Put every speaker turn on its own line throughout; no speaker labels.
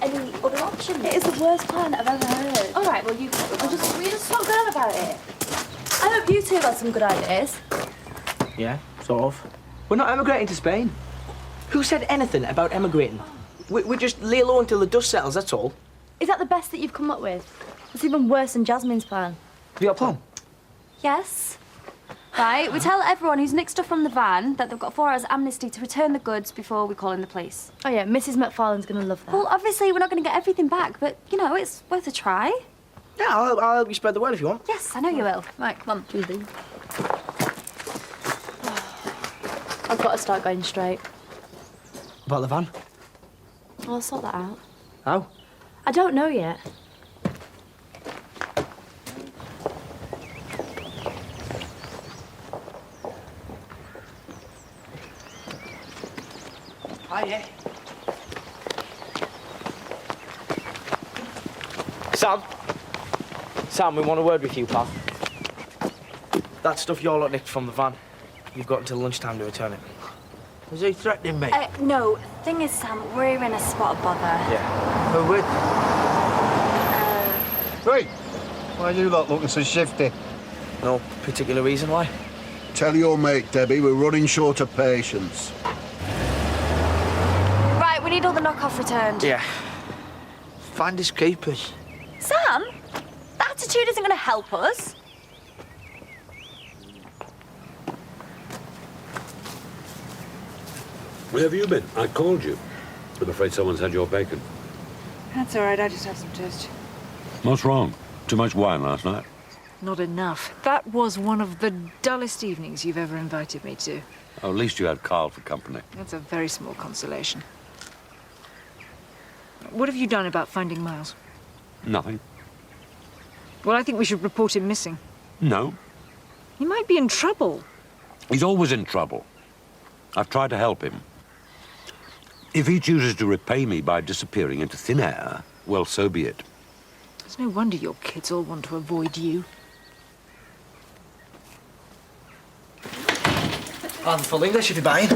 any other options?
It is the worst plan I've ever heard.
All right, well, will you just stop going on about it?
I hope you two got some good ideas.
Yeah, sort of. We're not emigrating to Spain. Who said anything about emigrating? We just lay low until the dust settles, that's all.
Is that the best that you've come up with? It's even worse than Jasmine's plan.
Have you got a plan?
Yes. Right, we tell everyone who's nicked stuff from the van that they've got 4 hours amnesty to return the goods before we call in the police.
Oh, yeah, Mrs. McFarlane's going to love that.
Well, obviously, we're not going to get everything back, but, you know, it's worth a try.
Yeah, I'll help you spread the word if you want.
Yes, I know you will.
Right, come on, Julie. I've got to start going straight.
About the van?
I'll sort that out.
How?
I don't know yet.
Hiya. Sam, we want a word with you, pal. That stuff your lot nicked from the van. You've got until lunchtime to return it.
Is he threatening me?
No, thing is, Sam, we're in a spot of bother.
Yeah.
Who with?
Hey, why are you lot looking so shifty?
No particular reason why?
Tell your mate, Debbie, we're running short of patience.
Right, we need all the knockoff returned.
Yeah.
Find his keepers.
Sam, that attitude isn't going to help us.
Where have you been? I called you. I'm afraid someone's had your bacon.
That's all right, I just have some toast.
What's wrong? Too much wine last night?
Not enough. That was one of the dullest evenings you've ever invited me to.
Oh, at least you had Carl for company.
That's a very small consolation. What have you done about finding Miles?
Nothing.
Well, I think we should report him missing.
No.
He might be in trouble.
He's always in trouble. I've tried to help him. If he chooses to repay me by disappearing into thin air, well, so be it.
It's no wonder your kids all want to avoid you.
I'm full English if you're buying.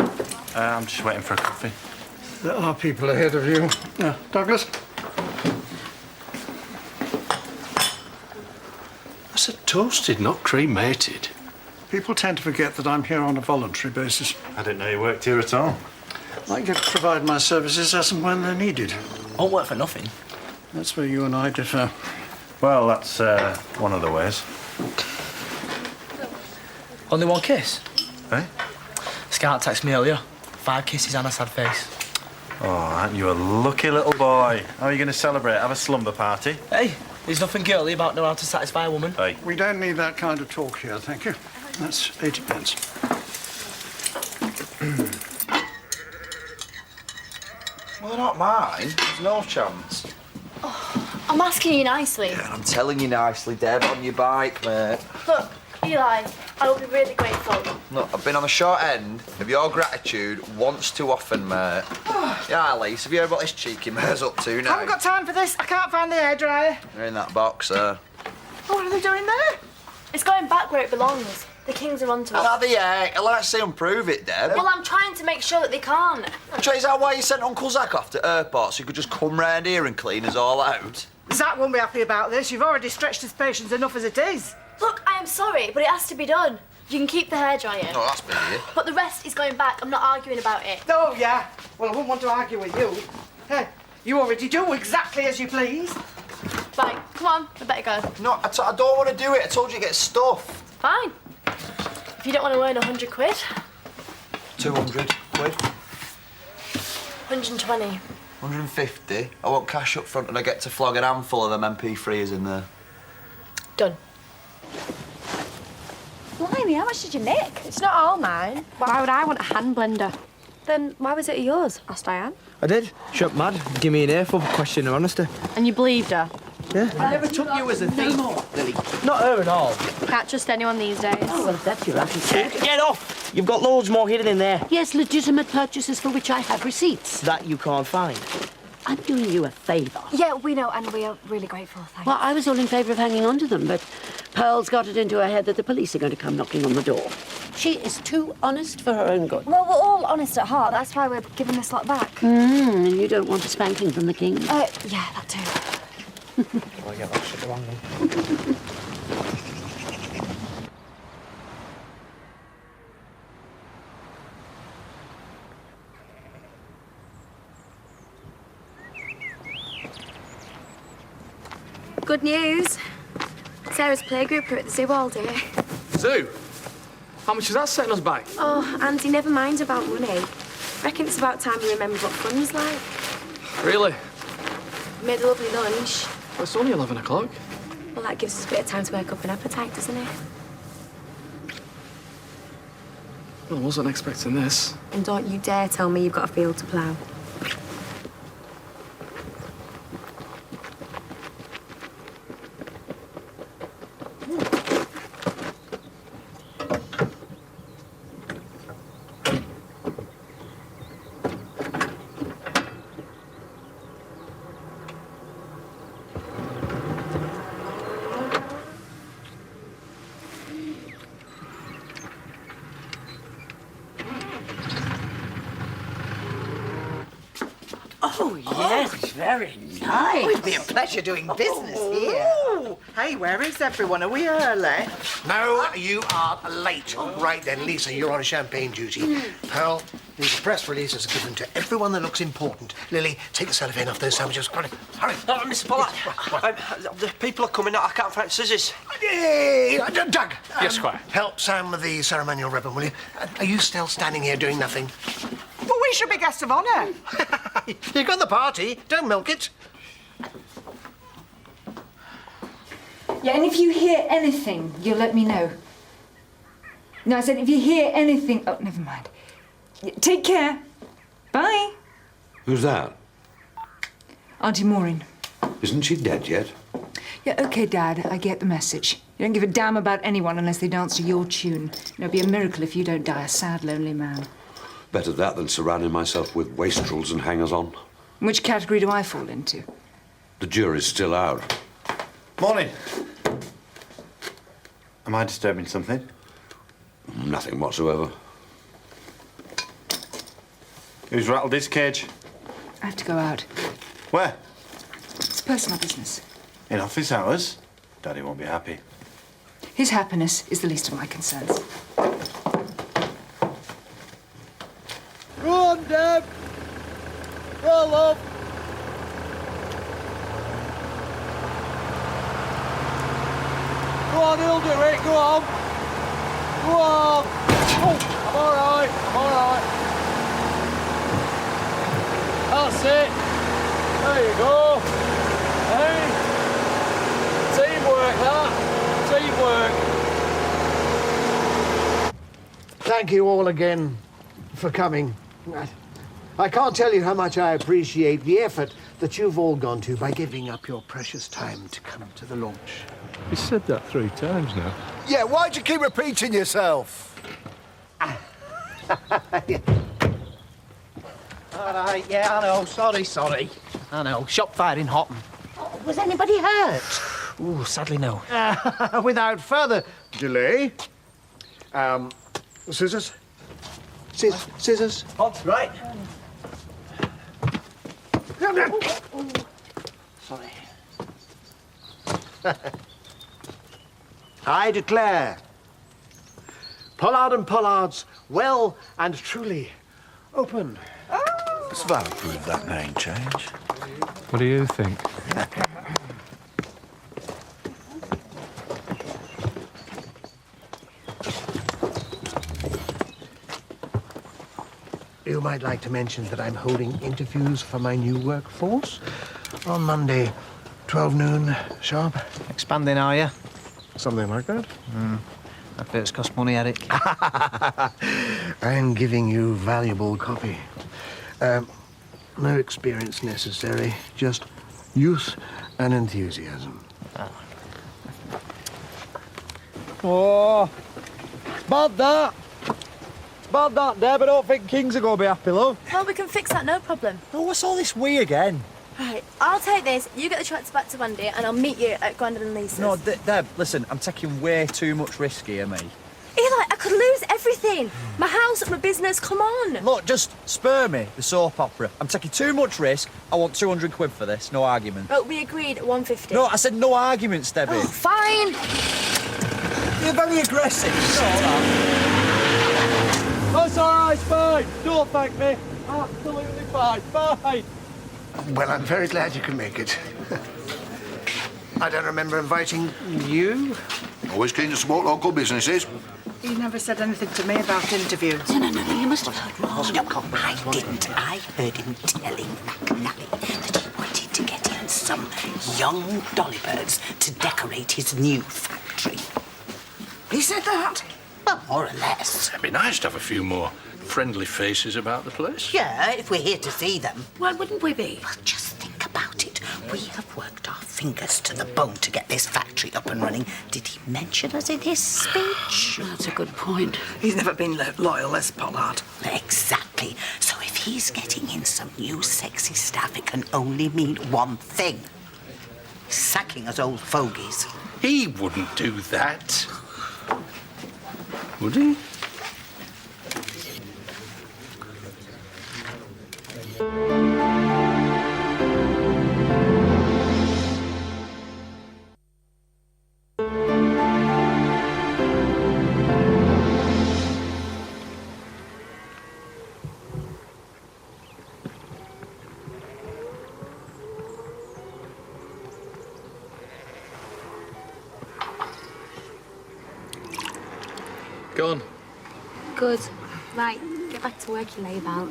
I'm just waiting for a coffee.
There are people ahead of you. Douglas?
I said toasted, not cremated.
People tend to forget that I'm here on a voluntary basis.
I didn't know you worked here at all.
I get to provide my services as and when they're needed.
Won't work for nothing.
That's where you and I differ.
Well, that's one of the ways.
Only one kiss?
Eh?
Scout texted me earlier. 5 kisses and a sad face.
Oh, aren't you a lucky little boy? How are you going to celebrate? Have a slumber party?
Hey, there's nothing girly about knowing how to satisfy a woman.
Hey.
We don't need that kind of talk here, thank you. That's 80 pence.
Well, they're not mine. There's no chance.
I'm asking you nicely.
Yeah, I'm telling you nicely, Deb, on your bike, mate.
Look, Eli, I will be really grateful.
Look, I've been on the short end of your gratitude once too often, mate. Yeah, Alice, have you heard what this cheeky mare's up to now?
I haven't got time for this. I can't find the hairdryer.
They're in that box, sir.
Oh, what are they doing there?
It's going back where it belongs. The Kings are onto it.
Not the heck. I'd like to see them prove it, Deb.
Well, I'm trying to make sure that they can't.
Is that why you sent Uncle Zach off to airport so he could just come round here and clean us all out?
Zach won't be happy about this. You've already stretched his patience enough as it is.
Look, I am sorry, but it has to be done. You can keep the hairdryer.
Oh, that's been here.
But the rest is going back. I'm not arguing about it.
Oh, yeah. Well, I wouldn't want to argue with you. Hey, you already do exactly as you please.
Right, come on, we better go.
No, I don't want to do it. I told you to get stuffed.
Fine. If you don't want to earn 100 quid.
200 quid.
120.
150. I want cash up front and I get to flog an handful of them MP3s in there.
Done.
Blimey, how much did you nick?
It's not all mine.
Why would I want a hand blender?
Then why was it yours?
Asked Diane.
I did. She went mad. Give me an earful for questioning her honesty.
And you believed her?
Yeah.
I never took you as a thief, Lily.
Not her at all.
Can't trust anyone these days.
Oh, well, if that's your attitude.
Get off! You've got loads more hidden in there.
Yes, legitimate purchases for which I have receipts.
That you can't find.
I'm doing you a favour.
Yeah, we know, and we are really grateful, thanks.
Well, I was all in favour of hanging on to them, but Pearl's got it into her head that the police are going to come knocking on the door. She is too honest for her own good.
Well, we're all honest at heart. That's why we're giving this lot back.
And you don't want a spanking from the king?
Yeah, that too.
Oh, yeah, that's the wrong one.
Good news. Sarah's playgroup are at the zoo all day.
Zoo? How much is that setting us back?
Oh, Auntie, never mind about money. Reckon it's about time you remembered what fun's like.
Really?
Made a lovely lunch.
Well, it's only 11 o'clock.
Well, that gives us a bit of time to work up an appetite, doesn't it?
Well, I wasn't expecting this.
And don't you dare tell me you've got a field to plough.
Oh, yes, very nice.
It'd be a pleasure doing business here. Oh, hey, where is everyone? Are we early?
No, you are late. Right then, Lisa, you're on champagne duty. Pearl, these press releases are given to everyone that looks important. Lily, take the cellophane off those sandwiches. Hurry, hurry.
Mr. Pollard, the people are coming out. I can't find scissors.
Hey, Doug.
Yes, Squire.
Help Sam with the ceremonial ribbon, will you? Are you still standing here doing nothing?
Well, we should be guests of honour.
You got the party. Don't milk it.
Yeah, and if you hear anything, you'll let me know. No, I said if you hear anything... Oh, never mind. Take care. Bye.
Who's that?
Auntie Maureen.
Isn't she dead yet?
Yeah, OK, Dad, I get the message. You don't give a damn about anyone unless they dance to your tune. It'll be a miracle if you don't die a sad, lonely man.
Better that than surrounding myself with wastrels and hangers-on.
Which category do I fall into?
The jury's still out.
Morning. Am I disturbing something?
Nothing whatsoever.
Who's rattled his cage?
I have to go out.
Where?
It's personal business.
In office hours? Daddy won't be happy.
His happiness is the least of my concerns.
Go on, Deb. Roll up. Go on, he'll do it. Go on. Go on. Oh, I'm all right. I'm all right. That's it. There you go. Hey. Teamwork, that. Teamwork.
Thank you all again for coming. I can't tell you how much I appreciate the effort that you've all gone to by giving up your precious time to come to the launch.
You said that 3 times now.
Yeah, why'd you keep repeating yourself?
All right, yeah, I know. Sorry. I know. Shot fired in Hotten.
Was anybody hurt?
Ooh, sadly, no.
Without further delay, scissors. Scissors.
Pops, right.
Sorry. I declare Pollard and Pollard's well and truly open.
Sval approved that name change.
What do you think?
You might like to mention that I'm holding interviews for my new workforce on Monday, 12 noon sharp.
Expanding, are you?
Something like that.
That bit's cost money, Eric.
I'm giving you valuable copy. No experience necessary, just youth and enthusiasm.
Oh, bad that. Bad that, Deb. I don't think Kings are going to be happy, love.
Well, we can fix that, no problem.
Oh, what's all this we again?
Right, I'll take this, you get the tractor back to Wendy, and I'll meet you at Grandad and Lisa's.
No, Deb, listen, I'm taking way too much risk here, me.
Eli, I could lose everything. My house, my business, come on.
Look, just spare me the soap opera. I'm taking too much risk. I want 200 quid for this, no argument.
Oh, we agreed at 150.
No, I said no arguments, Debbie.
Oh, fine.
You're very aggressive.
That's all right, it's fine. Don't thank me. Absolutely fine. Fine.
Well, I'm very glad you can make it. I don't remember inviting you.
Always keen to support local businesses.
He never said anything to me about interviews.
No, you must have heard wrong. No, I didn't. I heard him telling McNally that he wanted to get in some young dollybirds to decorate his new factory.
He said that?
Well, more or less.
It'd be nice to have a few more friendly faces about the place.
Yeah, if we're here to see them. Why wouldn't we be? Well, just think about it. We have worked our fingers to the bone to get this factory up and running. Did he mention us in his speech? That's a good point.
He's never been loyal as Pollard.
Exactly. So if he's getting in some new sexy staff, it can only mean one thing. Sacking us old fogies.
He wouldn't do that. Would he? Go on.
Good. Right, get back to work, you lay about.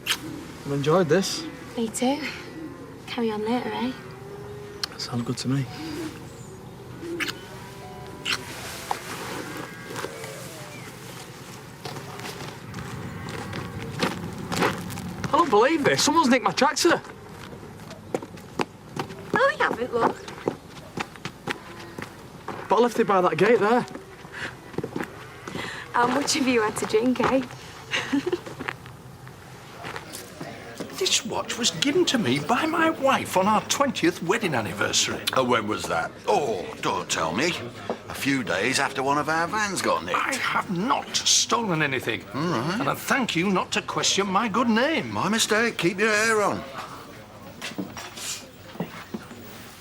I've enjoyed this.
Me too. Carry on later, eh?
Sounds good to me. I don't believe this. Someone's nicked my tractor.
No, we haven't, look.
But I left it by that gate there.
How much have you had to drink, eh?
This watch was given to me by my wife on our 20th wedding anniversary.
When was that? Oh, don't tell me. A few days after one of our vans got nicked.
I have not stolen anything.
All right.
And I thank you not to question my good name.
My mistake. Keep your hair on.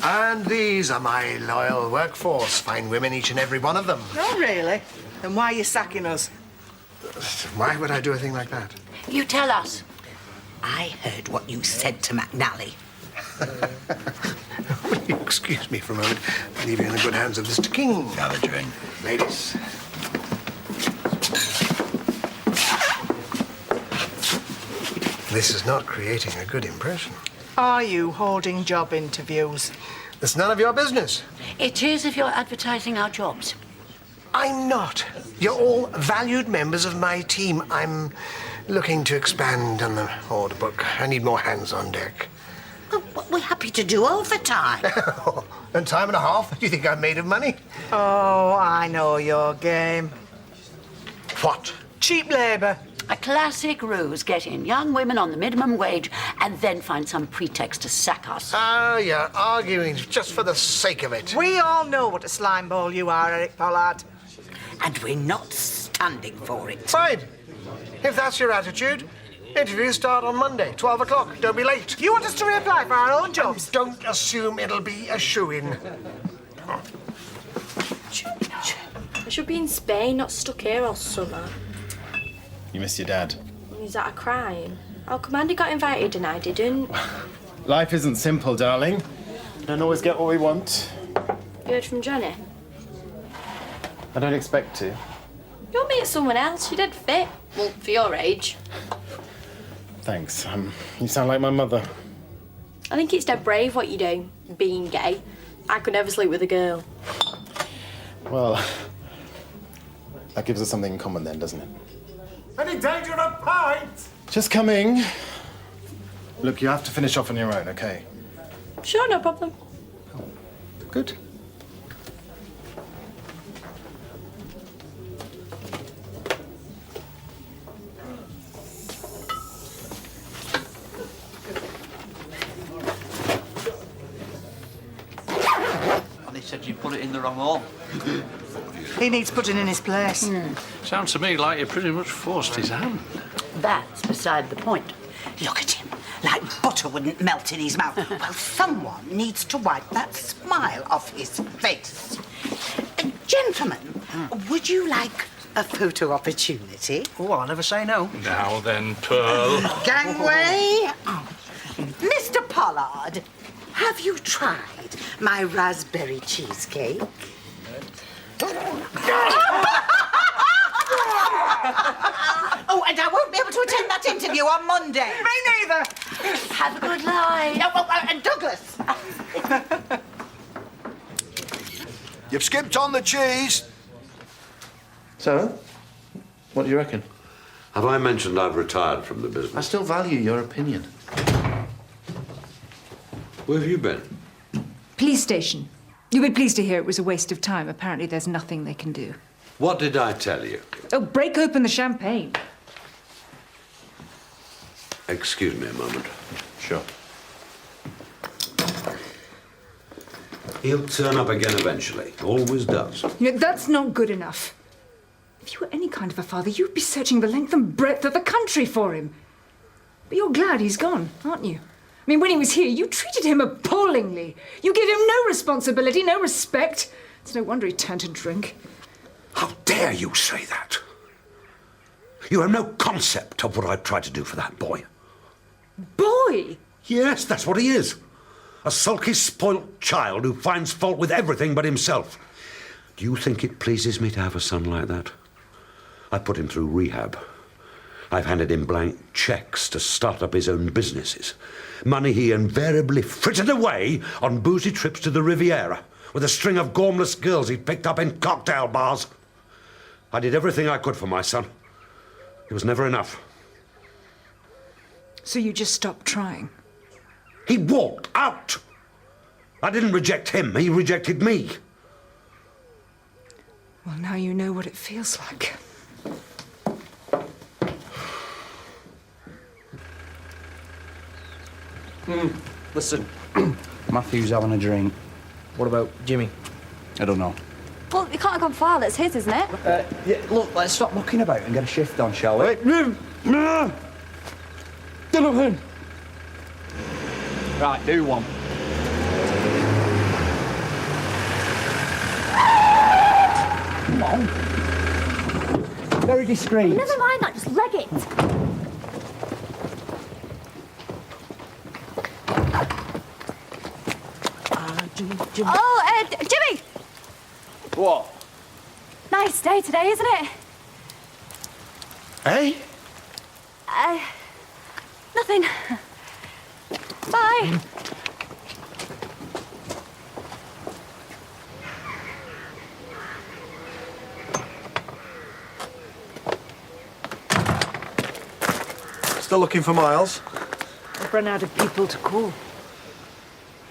And these are my loyal workforce. Fine women, each and every one of them.
No, really? Then why are you sacking us?
Why would I do a thing like that?
You tell us. I heard what you said to McNally.
Will you excuse me for a moment? I leave you in the good hands of Mr. King.
Have a drink.
Ladies. This is not creating a good impression.
Are you holding job interviews?
It's none of your business.
It is if you're advertising our jobs.
I'm not. You're all valued members of my team. I'm looking to expand on the order book. I need more hands on deck.
Well, we're happy to do overtime.
And time and a half? Do you think I'm made of money?
Oh, I know your game.
What?
Cheap labour.
A classic ruse. Get in young women on the minimum wage and then find some pretext to sack us.
Ah, you're arguing just for the sake of it.
We all know what a slime ball you are, Eric Pollard.
And we're not standing for it.
Fine. If that's your attitude, interviews start on Monday, 12 o'clock. Don't be late.
You want us to reapply for our own jobs?
Don't assume it'll be a shoo-in.
I should be in Spain, not stuck here all summer.
You miss your dad.
Is that a crime? How come Andy got invited and I didn't?
Life isn't simple, darling. We don't always get what we want.
You heard from Johnny?
I don't expect to.
You'll meet someone else. You did fit. Well, for your age.
Thanks. You sound like my mother.
I think it's dead brave what you do, being gay. I could never sleep with a girl.
Well, that gives us something in common then, doesn't it?
Any danger of a pint?
Just coming. Look, you have to finish off on your own, okay?
Sure, no problem.
Good.
said you put it in the wrong hole.
He needs putting in his place.
Sounds to me like you pretty much forced his hand.
That's beside the point. Look at him, like butter wouldn't melt in his mouth. Well, someone needs to wipe that smile off his face. Gentlemen, would you like a photo opportunity?
Oh, I'll never say no.
Now then, Pearl.
Gangway! Mr. Pollard, have you tried my raspberry cheesecake? Oh, and I won't be able to attend that interview on Monday.
Me neither.
Have a good night.
And Douglas.
You've skipped on the cheese.
So, what do you reckon?
Have I mentioned I've retired from the business?
I still value your opinion.
Where have you been?
Police station. You'll be pleased to hear it was a waste of time. Apparently there's nothing they can do.
What did I tell you?
Oh, break open the champagne.
Excuse me a moment.
Sure.
He'll turn up again eventually. Always does.
You know, that's not good enough. If you were any kind of a father, you'd be searching the length and breadth of the country for him. But you're glad he's gone, aren't you? I mean, when he was here, you treated him appallingly. You gave him no responsibility, no respect. It's no wonder he turned to drink.
How dare you say that? You have no concept of what I've tried to do for that boy.
Boy?
Yes, that's what he is. A sulky, spoilt child who finds fault with everything but himself. Do you think it pleases me to have a son like that? I put him through rehab. I've handed him blank cheques to start up his own businesses. Money he invariably frittered away on boozy trips to the Riviera with a string of gormless girls he'd picked up in cocktail bars. I did everything I could for my son. It was never enough.
So you just stopped trying?
He walked out. I didn't reject him, he rejected me.
Well, now you know what it feels like.
Listen, Matthew's having a drink.
What about Jimmy?
I don't know.
Well, it can't have gone far. That's his, isn't it?
Yeah, look, let's stop mucking about and get a shift on, shall we? Right, do one. Come on. Very discreet.
Never mind that. Just leg it. Oh, Jimmy!
What?
Nice day today, isn't it?
Hey?
Nothing. Bye.
Still looking for Miles?
I've run out of people to call.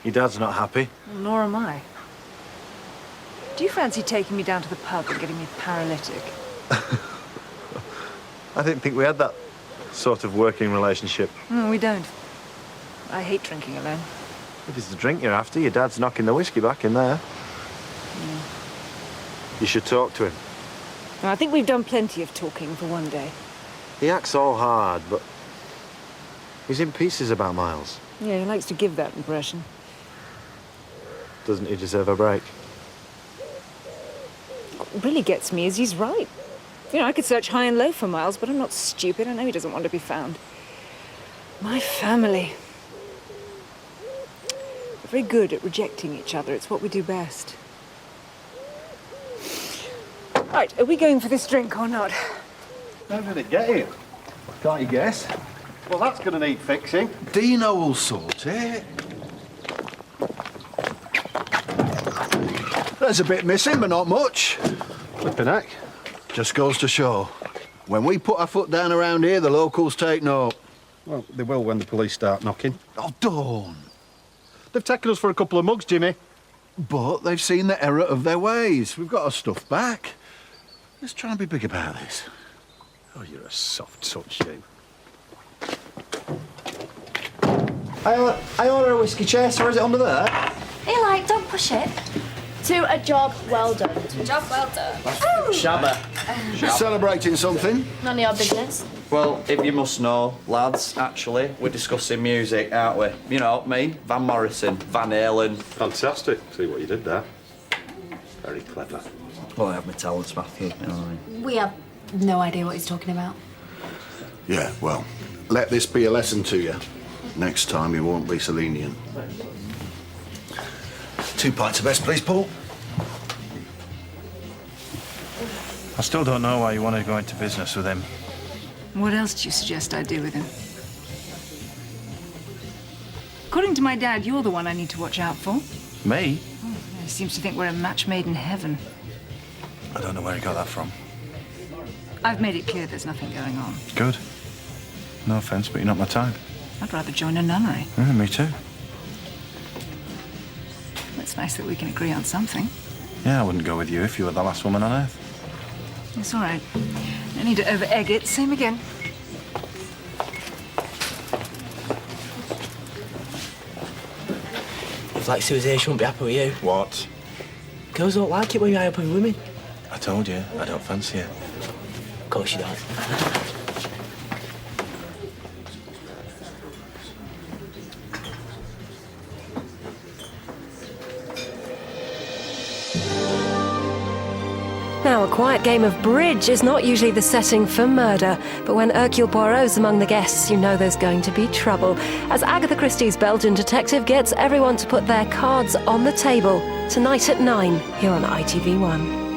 Your dad's not happy.
Well, nor am I. Do you fancy taking me down to the pub and getting me paralytic?
I didn't think we had that sort of working relationship.
No, we don't. I hate drinking alone.
If it's the drink you're after, your dad's knocking the whiskey back in there. You should talk to him.
Well, I think we've done plenty of talking for one day.
He acts all hard, but he's in pieces about Miles.
Yeah, he likes to give that impression.
Doesn't he deserve a break?
What really gets me is he's right. You know, I could search high and low for Miles, but I'm not stupid. I know he doesn't want to be found. My family. We're very good at rejecting each other. It's what we do best. Right, are we going for this drink or not?
How did it get here? Can't you guess? Well, that's going to need fixing. Dino will sort it. There's a bit missing, but not much.
Flippin' heck.
Just goes to show. When we put our foot down around here, the locals take note.
Well, they will when the police start knocking.
Oh, don't.
They've taken us for a couple of mugs, Jimmy.
But they've seen the error of their ways. We've got our stuff back. Let's try and be big about this.
Oh, you're a soft touch, you.
I order a whiskey chase, or is it under there?
Hey, like, don't push it.
To a job well done.
Job well done.
Shabba.
Celebrating something?
None of your business.
Well, if you must know, lads, actually, we're discussing music, aren't we? You know, me, Van Morrison, Van Halen.
Fantastic. See what you did there. Very clever.
Well, I have my talents, Matthew, you know what I mean?
We have no idea what he's talking about.
Yeah, well, let this be a lesson to you. Next time you won't be so lenient.
2 pints of best, please, Paul.
I still don't know why you want to go into business with him.
What else do you suggest I do with him? According to my dad, you're the one I need to watch out for.
Me?
Oh, he seems to think we're a match made in heaven.
I don't know where he got that from.
I've made it clear there's nothing going on.
Good. No offence, but you're not my type.
I'd rather join a nunnery.
Yeah, me too.
It's nice that we can agree on something.
Yeah, I wouldn't go with you if you were the last woman on earth.
It's all right. No need to over-egg it. Same again.
If like Sue was here, she wouldn't be happy with you.
What?
Girls don't like it when you eye up with women.
I told you, I don't fancy it.
Of course you don't.
Now, a quiet game of bridge is not usually the setting for murder, but when Hercule Poirot's among the guests, you know there's going to be trouble, as Agatha Christie's Belgian detective gets everyone to put their cards on the table, tonight at 9, here on ITV1.